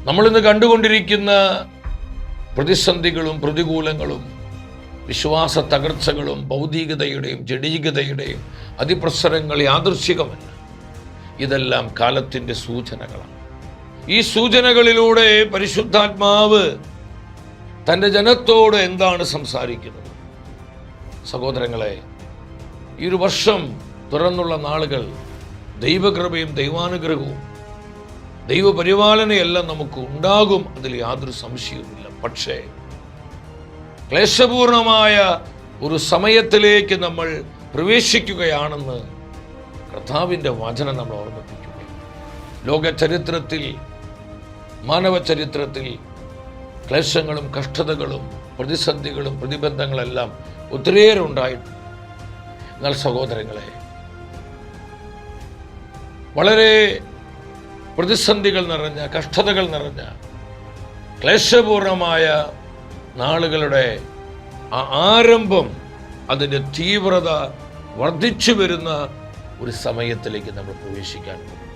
നമ്മളിന്ന് കണ്ടുകൊണ്ടിരിക്കുന്ന പ്രതിസന്ധികളും പ്രതികൂലങ്ങളും വിശ്വാസ തകർച്ചകളും ഭൗതികതയുടെയും ജഡീകതയുടെയും അതിപ്രസരങ്ങൾ യാദൃശ്ചികമല്ല. ഇതെല്ലാം കാലത്തിൻ്റെ സൂചനകളാണ്. ഈ സൂചനകളിലൂടെ പരിശുദ്ധാത്മാവ് തൻ്റെ ജനത്തോട് എന്താണ് സംസാരിക്കുന്നത്? സഹോദരങ്ങളെ, ഈ ഒരു വർഷം തുറന്നുള്ള നാളുകൾ ദൈവകൃപയും ദൈവാനുഗ്രഹവും ദൈവപരിപാലനയെല്ലാം നമുക്ക് ഉണ്ടാകും, അതിൽ യാതൊരു സംശയവുമില്ല. പക്ഷേ ക്ലേശപൂർണമായ ഒരു സമയത്തിലേക്ക് നമ്മൾ പ്രവേശിക്കുകയാണെന്ന് കർത്താവിൻ്റെ വചനം നമ്മൾ ഓർമ്മിപ്പിക്കുകയാണ്. ലോക ചരിത്രത്തിൽ, മാനവ ചരിത്രത്തിൽ ക്ലേശങ്ങളും കഷ്ടതകളും പ്രതിസന്ധികളും പ്രതിബന്ധങ്ങളെല്ലാം ഒത്തിരിയേറെ ഉണ്ടായിട്ടുണ്ട്. എന്നാൽ സഹോദരങ്ങളെ, വളരെ പ്രതിസന്ധികൾ നിറഞ്ഞ, കഷ്ടതകൾ നിറഞ്ഞ, ക്ലേശപൂർണമായ നാളുകളുടെ ആരംഭം, അതിൻ്റെ തീവ്രത വർദ്ധിച്ചു വരുന്ന ഒരു സമയത്തിലേക്ക് നമ്മൾ പ്രവേശിക്കാൻ പോകും.